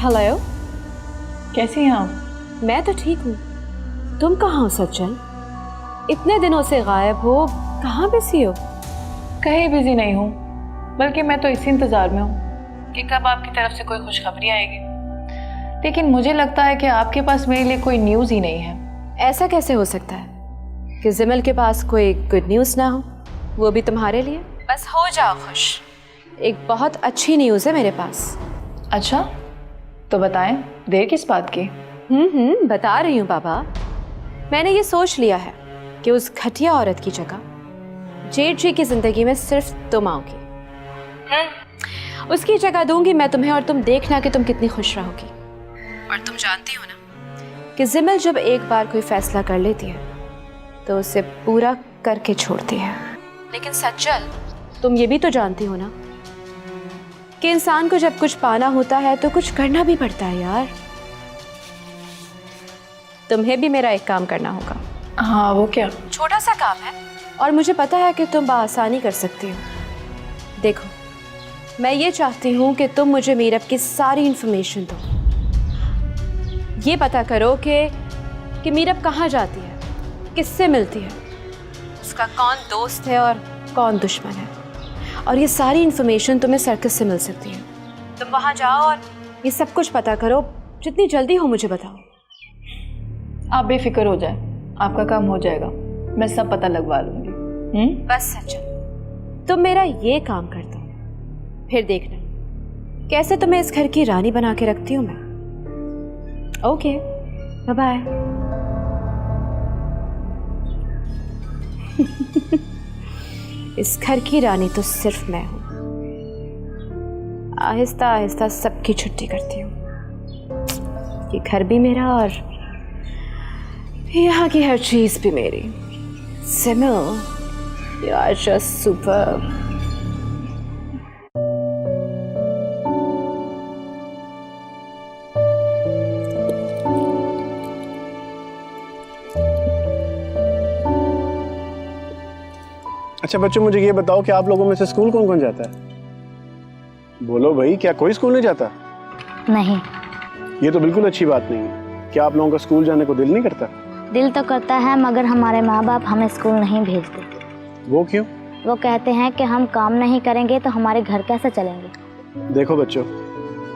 Hello, कैसी हैं आप? मैं तो ठीक हूँ। तुम कहाँ हो सज्जन? इतने दिनों से गायब हो, कहाँ बिजी हो? कहीं बिजी नहीं हूँ, बल्कि मैं तो इसी इंतज़ार में हूँ कि कब आपकी तरफ से कोई खुशखबरी आएगी। लेकिन मुझे लगता है कि आपके पास मेरे लिए कोई न्यूज़ ही नहीं है। ऐसा कैसे हो सकता है कि जिमल के पास कोई गुड न्यूज़ ना हो, वो भी तुम्हारे लिए? बस हो जाओ खुश, एक बहुत अच्छी न्यूज़ है मेरे पास। अच्छा, तो बताएं, देर किस बात की? बता रही हूँ बाबा। मैंने ये सोच लिया है कि उस घटिया औरत की जगह जेठ जी की जिंदगी में सिर्फ तुम आओगी। उसकी जगह दूंगी मैं तुम्हें, और तुम देखना कि तुम कितनी खुश रहोगी। और तुम जानती हो ना कि जिमल जब एक बार कोई फैसला कर लेती है तो उसे पूरा करके छोड़ती है। लेकिन सज्जल, तुम ये भी तो जानती हो ना कि इंसान को जब कुछ पाना होता है तो कुछ करना भी पड़ता है यार। तुम्हें भी मेरा एक काम करना होगा। हाँ, वो क्या? छोटा सा काम है और मुझे पता है कि तुम बआसानी कर सकती हो। देखो, मैं ये चाहती हूँ कि तुम मुझे मीरब की सारी इन्फॉर्मेशन दो। ये पता करो कि मीरब कहाँ जाती है, किससे मिलती है, उसका कौन दोस्त है और कौन दुश्मन है। और ये सारी इन्फॉर्मेशन तुम्हें सर्कस से मिल सकती है। तुम वहाँ जाओ और ये सब कुछ पता करो। जितनी जल्दी हो मुझे बताओ। आप बेफिक्र हो जाए, आपका काम हो जाएगा। मैं सब पता लगवा लूँगी। बस सच्चा, तुम मेरा ये काम कर दो, फिर देखना कैसे तुम्हें इस घर की रानी बना के रखती हूँ मैं। Okay, bye bye. इस घर की रानी तो सिर्फ मैं हूँ। आहिस्ता आहिस्ता सबकी छुट्टी करती हूँ। ये घर भी मेरा और यहाँ की हर चीज भी मेरी। सिमल, you are just superb. अच्छा बच्चों, मुझे ये बताओ कि आप लोगों में से स्कूल कौन कौन जाता है? बोलो भाई, क्या कोई स्कूल नहीं जाता? नहीं। ये तो बिल्कुल अच्छी बात नहीं है। क्या आप लोगों का स्कूल जाने को दिल नहीं करता? दिल तो करता है, मगर हमारे माँ बाप हमें स्कूल नहीं भेजते। वो क्यों? वो कहते हैं कि हम काम नहीं करेंगे तो हमारे घर कैसे चलेंगे। देखो बच्चों,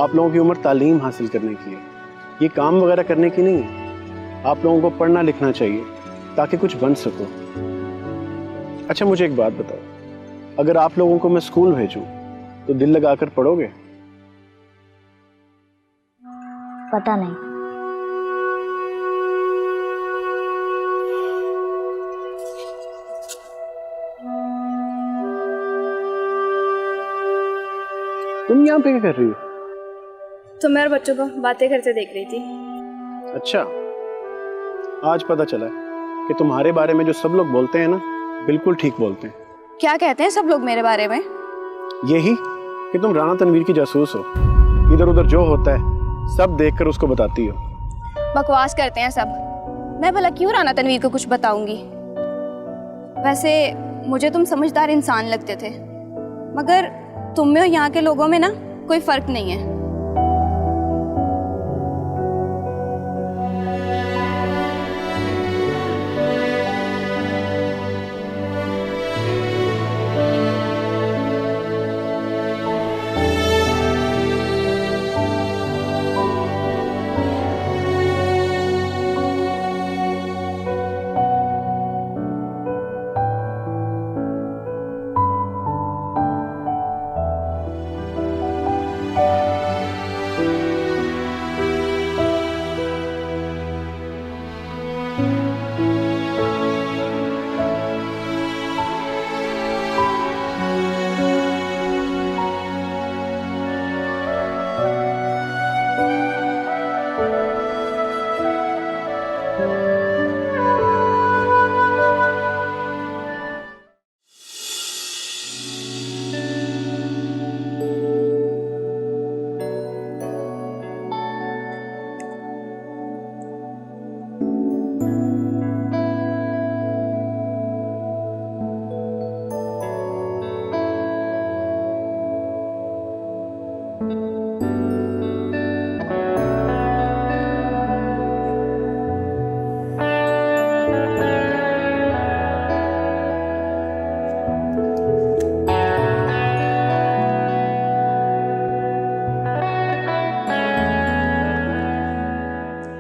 आप लोगों की उम्र तालीम हासिल करने की है, ये काम वगैरह करने की नहीं है। आप लोगों को पढ़ना लिखना चाहिए ताकि कुछ बन सको। अच्छा मुझे एक बात बताओ, अगर आप लोगों को मैं स्कूल भेजूं तो दिल लगाकर पढ़ोगे? पता नहीं। तुम यहाँ पे क्या कर रही हो? तो मैं और बच्चों को बातें करते देख रही थी। अच्छा, आज पता चला कि तुम्हारे बारे में जो सब लोग बोलते हैं ना, बिल्कुल ठीक बोलते हैं। क्या कहते हैं सब लोग मेरे बारे में? यही कि तुम राणा तनवीर की जासूस हो। इधर उधर जो होता है सब देखकर उसको बताती हो। बकवास करते हैं सब। मैं भला क्यों राणा तनवीर को कुछ बताऊंगी? वैसे मुझे तुम समझदार इंसान लगते थे, मगर तुम में और यहाँ के लोगों में ना कोई फर्क नहीं है।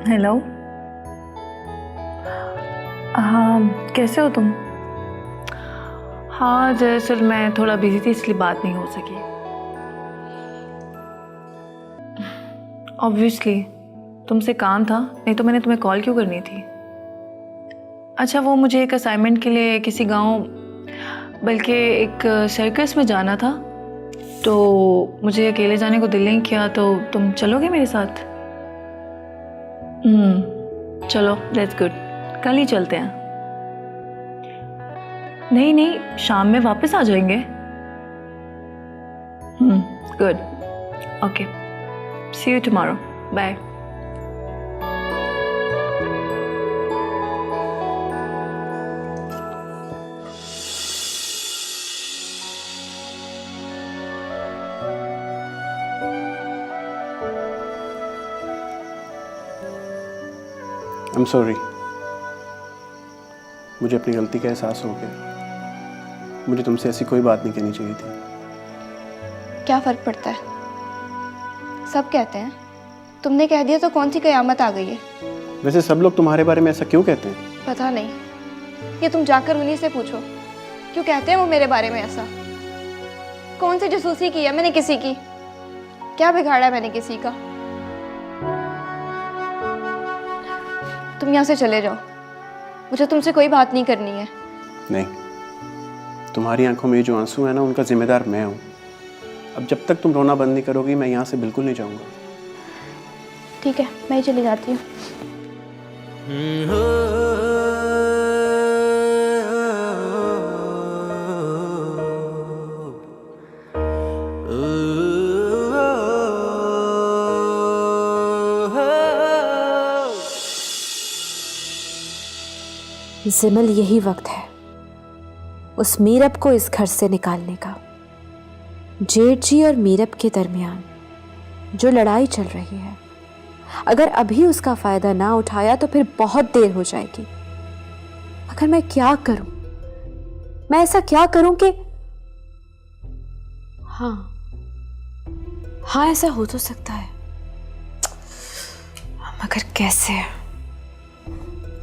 हेलो। हाँ, कैसे हो तुम? हाँ, दरअसल मैं थोड़ा बिजी थी इसलिए बात नहीं हो सकी। ऑब्वियसली तुमसे काम था, नहीं तो मैंने तुम्हें कॉल क्यों करनी थी। अच्छा, वो मुझे एक असाइनमेंट के लिए किसी गांव, बल्कि एक सर्कस में जाना था, तो मुझे अकेले जाने को दिल नहीं किया, तो तुम चलोगे मेरे साथ? चलो, दैट्स गुड, कल ही चलते हैं। नहीं नहीं, शाम में वापस आ जाएंगे। Good, okay, see you tomorrow, bye. I am sorry, मुझे अपनी गलती का एहसास हो गया। मुझे तुमसे ऐसी कोई बात नहीं कहनी चाहिए थी। क्या फ़र्क पड़ता है? सब कहते हैं, तुमने कह दिया तो कौन सी कयामत आ गई है। वैसे सब लोग तुम्हारे बारे में ऐसा क्यों कहते हैं? पता नहीं, ये तुम जाकर उन्हीं से पूछो, क्यों कहते हैं वो मेरे बारे में ऐसा। कौन सी जासूसी की है मैंने किसी की? क्या बिगाड़ा है मैंने किसी का? तुम यहाँ से चले जाओ, मुझे तुमसे कोई बात नहीं करनी है। नहीं, तुम्हारी आंखों में जो आंसू है ना, उनका जिम्मेदार मैं हूँ। अब जब तक तुम रोना बंद नहीं करोगी, मैं यहाँ से बिल्कुल नहीं जाऊँगा। ठीक है, मैं ही चली जाती हूँ। जिमल, यही वक्त है उस मीरब को इस घर से निकालने का। जेठ जी और मीरब के दरमियान जो लड़ाई चल रही है, अगर अभी उसका फायदा ना उठाया तो फिर बहुत देर हो जाएगी। मगर मैं क्या करूं? मैं ऐसा क्या करूं कि हाँ, ऐसा हो तो सकता है, मगर कैसे?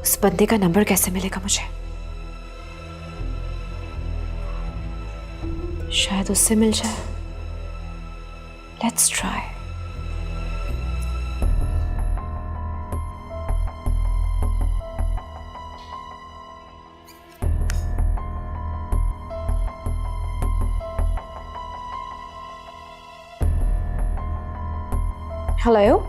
उस बंदे का नंबर कैसे मिलेगा मुझे? शायद उससे मिल जाए। Let's try. हेलो।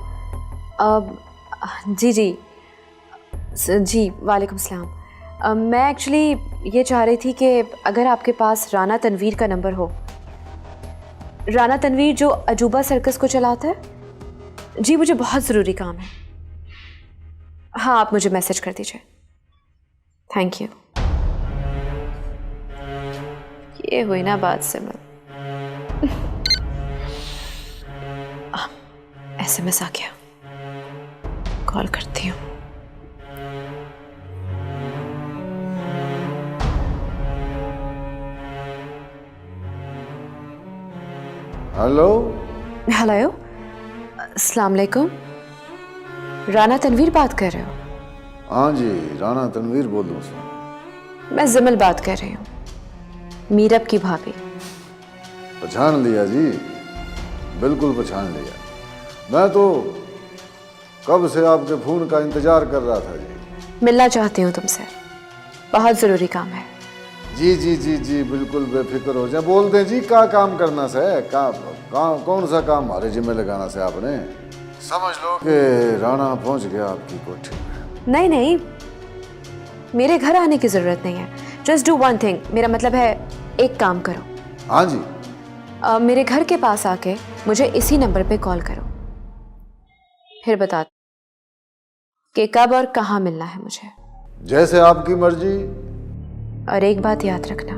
जी, वालेकुम सलाम। मैं एक्चुअली ये चाह रही थी कि अगर आपके पास राना तनवीर का नंबर हो। राना तनवीर जो अजूबा सर्कस को चलाता है। जी, मुझे बहुत ज़रूरी काम है। हाँ, आप मुझे मैसेज कर दीजिए। Thank you. ये हुई ना बात सिमल। SMS आ गया, कॉल करती हूँ। हेलो, अस्सलाम वालेकुम। राना तनवीर बात कर रहे हो? हाँ जी, राना तनवीर बोल रहा हूँ। मैं जिमल बात कर रही हूँ, मीरब की भाभी। पहचान लिया जी, बिल्कुल पहचान लिया। मैं तो कब से आपके फोन का इंतजार कर रहा था जी। मिलना चाहती हूँ तुमसे, बहुत ज़रूरी काम है। जी जी जी जी, बिल्कुल बेफिक्र हो जाए। बोल दें जी, क्या काम करना से, कौन सा काम हमारे जिम्मे लगाना से आपने? समझ लो कि राना पहुंच गया आपकी कोठी में। नहीं, मेरे घर आने की ज़रूरत नहीं है। जस्ट डू वन थिंग, मेरा मतलब है एक काम करो। हाँ जी। मेरे घर के पास आके मुझे इसी नंबर पे कॉल करो, फिर बता कि कब और कहाँ मिलना है मुझे। जैसे आपकी मर्जी। और एक बात याद रखना,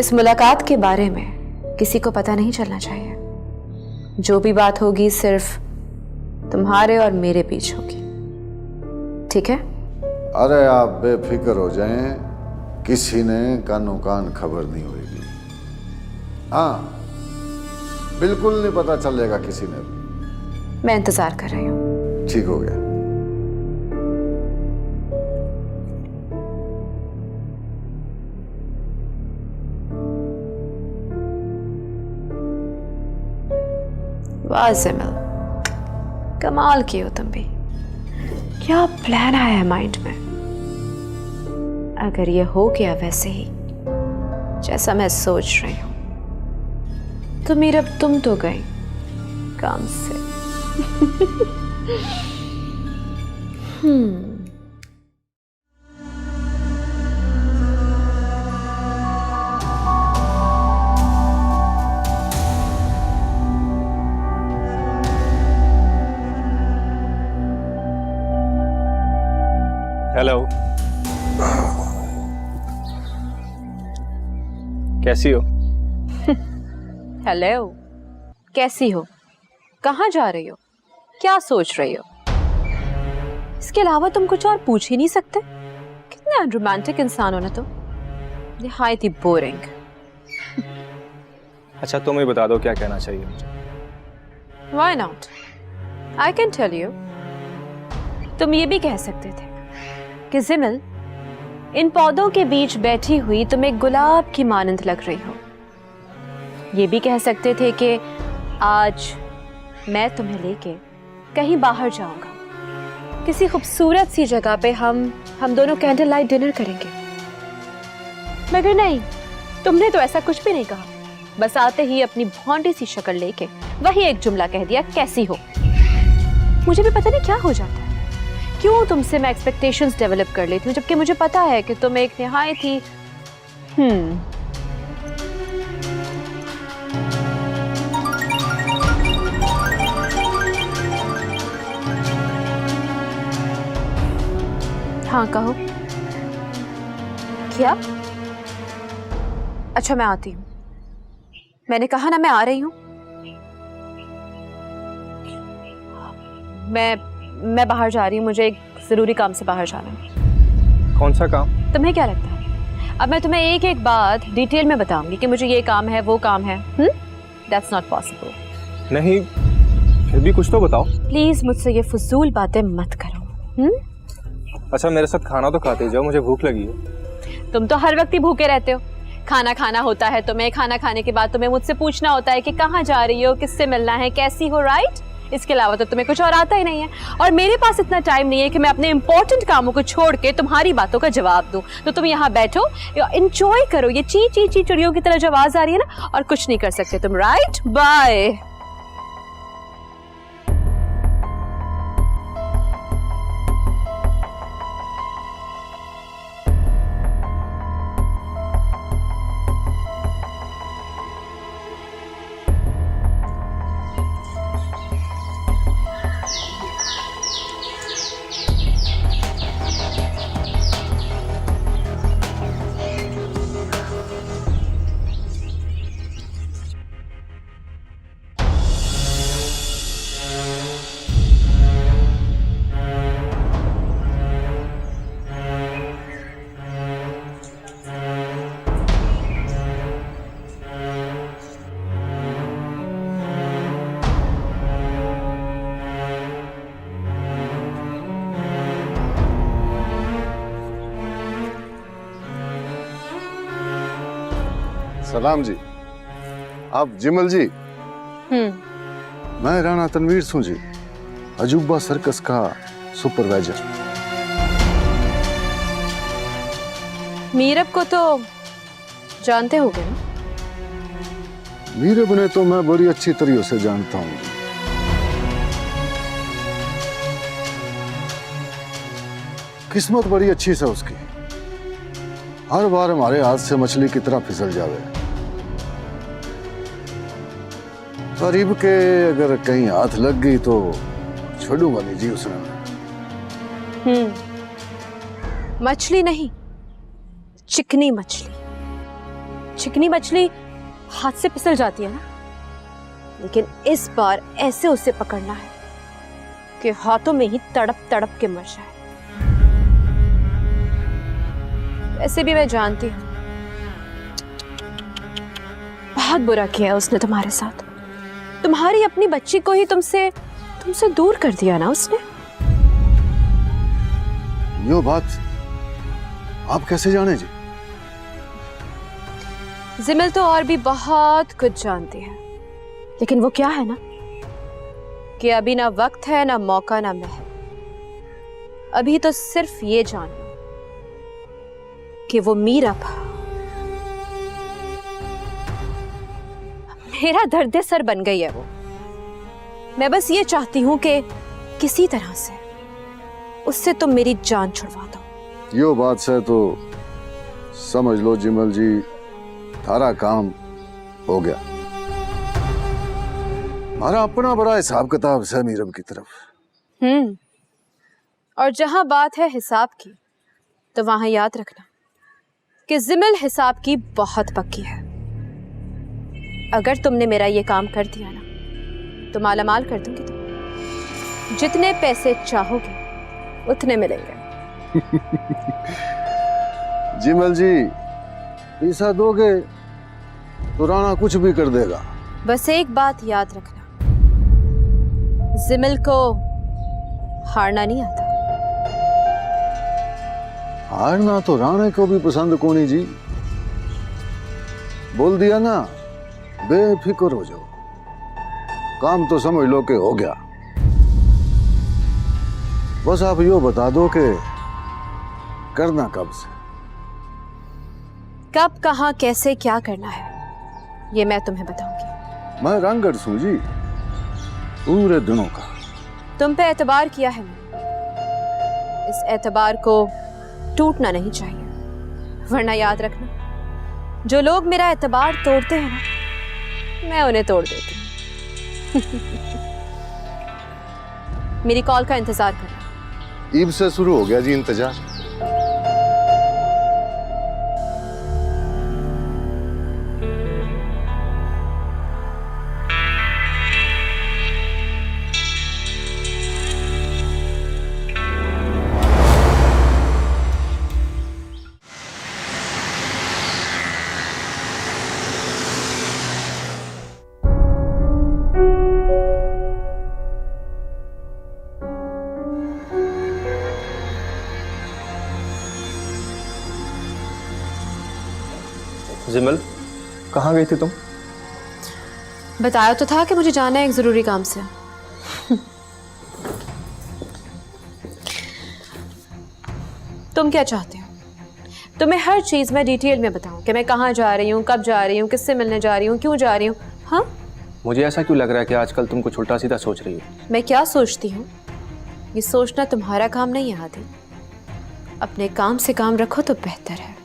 इस मुलाकात के बारे में किसी को पता नहीं चलना चाहिए। जो भी बात होगी सिर्फ तुम्हारे और मेरे बीच होगी, ठीक है? अरे आप बेफिक्र हो जाएं, किसी ने कानो कान खबर नहीं होगी। हाँ, बिल्कुल नहीं पता चलेगा किसी ने भी। मैं इंतजार कर रही हूँ। ठीक हो गया। वाह जिमिल, कमाल की हो तुम भी। क्या प्लान आया है माइंड में? अगर ये हो गया वैसे ही जैसा मैं सोच रही हूं तो मीरा तुम तो गई काम से। हेलो, कैसी हो? हेलो, कैसी हो? कहाँ जा रही हो? क्या सोच रही हो? इसके अलावा तुम कुछ और पूछ ही नहीं सकते? कितने अनरोमांटिक इंसान हो ना तुम, निहायत ही बोरिंग। अच्छा तुम ही बता दो क्या कहना चाहिए मुझे। Why not? I can tell you. तुम ये भी कह सकते थे कि जिमिल, इन पौधों के बीच बैठी हुई तुम एक गुलाब की मानंद लग रही हो। ये भी कह सकते थे कि आज मैं तुम्हें लेके कहीं बाहर जाऊंगा, किसी खूबसूरत सी जगह पे हम दोनों कैंडल लाइट डिनर करेंगे। मगर नहीं, तुमने तो ऐसा कुछ भी नहीं कहा। बस आते ही अपनी भौंडी सी शक्ल लेके वही एक जुमला कह दिया, कैसी हो। मुझे भी पता नहीं क्या हो जाता है, क्यों तुमसे मैं एक्सपेक्टेशंस डेवलप कर लेती हूँ, जबकि मुझे पता है कि तुम एक निहायत ही हाँ कहो। क्या? अच्छा मैं आती हूँ। मैंने कहा ना मैं आ रही हूँ। मैं बाहर जा रही हूँ, मुझे एक जरूरी काम से बाहर जाना है। कौन सा काम? तुम्हें क्या लगता है अब मैं तुम्हें एक एक बात डिटेल में बताऊंगी कि मुझे ये काम है वो काम है? That's not possible. नहीं, फिर भी कुछ तो बताओ। प्लीज मुझसे ये फजूल बातें मत करो। अच्छा मेरे साथ खाना तो खाते जाओ, मुझे भूख लगी है। तुम तो हर वक्त ही भूखे रहते हो। खाना खाना होता है तुम्हें, खाना खाने के बाद तुम्हें मुझसे पूछना होता है कि कहाँ जा रही हो, किससे मिलना है, कैसी हो, राइट? इसके अलावा तो तुम्हें कुछ और आता ही नहीं है। और मेरे पास इतना टाइम नहीं है कि मैं अपने इंपॉर्टेंट कामों को छोड़ के तुम्हारी बातों का जवाब दूं। तो तुम यहाँ बैठो, एंजॉय करो ये ची ची ची चिड़ियों की तरह जो आवाज आ रही है ना, और कुछ नहीं कर सकते तुम, राइट? बाय। सलाम जी, आप जिमल जी? मैं राणा तनवीर सूं जी, अजूबा सर्कस का सुपरवाइजर। मीरब को तो जानते होगे ना? मीरब ने तो मैं बड़ी अच्छी तरीके से जानता हूँ। किस्मत बड़ी अच्छी से उसकी, हर बार हमारे हाथ से मछली की तरह फिसल जावे। करीब के अगर कहीं हाथ लग गई तो छोड़ूंगा नहीं जी उसने। मछली नहीं, चिकनी मछली। चिकनी मछली हाथ से फिसल जाती है ना, लेकिन इस बार ऐसे उसे पकड़ना है कि हाथों में ही तड़प तड़प के मर जाए। ऐसे भी मैं जानती हूँ बहुत बुरा किया उसने तुम्हारे साथ। तुम्हारी अपनी बच्ची को ही तुमसे दूर कर दिया ना उसने। यो बात आप कैसे जाने जी? जिमिल तो और भी बहुत कुछ जानती है, लेकिन वो क्या है ना, कि अभी ना वक्त है, ना मौका, ना महल। अभी तो सिर्फ ये जानना कि वो मीरब मेरा दर्द सर बन गई है। वो मैं बस ये चाहती हूं कि किसी तरह से उससे तुम मेरी जान छुड़वा दो। यो बात से तो समझ लो जिमल जी, थारा काम हो गया। हमारा अपना बड़ा हिसाब किताब है मीरब की तरफ। और जहां बात है हिसाब की, तो वहां याद रखना कि जिमल हिसाब की बहुत पक्की है। अगर तुमने मेरा ये काम कर दिया ना, तो मालामाल कर दूंगी तुम। जितने पैसे चाहोगे उतने मिलेंगे। जिमल जी, पैसा दोगे तो राणा कुछ भी कर देगा। बस एक बात याद रखना, जिमल को हारना नहीं आता। हारना तो राणा को भी पसंद कोनी जी। बोल दिया ना, बेफिक्र हो जाओ। काम तो समझ लो कि हो गया। बस आप यो बता दो कि करना कब से। कब, कहां, कैसे, क्या करना है, ये मैं तुम्हें बताऊंगी। मैं रंगड़ सूं जी, पूरे दिनों का। तुम पे एतबार किया है मैंने। इस एतबार को टूटना नहीं चाहिए, वरना याद रखना, जो लोग मेरा एतबार तोड़ते हैं ना, मैं उन्हें तोड़ देती हूँ। मेरी कॉल का इंतजार करना। ईब से शुरू हो गया जी इंतजार। जिमल, कहाँ गई थी तुम? बताया तो था कि मुझे जाना है एक जरूरी काम से। तुम क्या चाहते हो? तुम्हें हर चीज में डिटेल में बताऊं कि मैं कहाँ जा रही हूँ, कब जा रही हूँ, किससे मिलने जा रही हूँ, क्यों जा रही हूँ? हाँ, मुझे ऐसा क्यों लग रहा है कि आजकल तुम कुछ उल्टा सीधा सोच रही हो? मैं क्या सोचती हूँ ये सोचना तुम्हारा काम नहीं है आदि। अपने काम से काम रखो तो बेहतर है।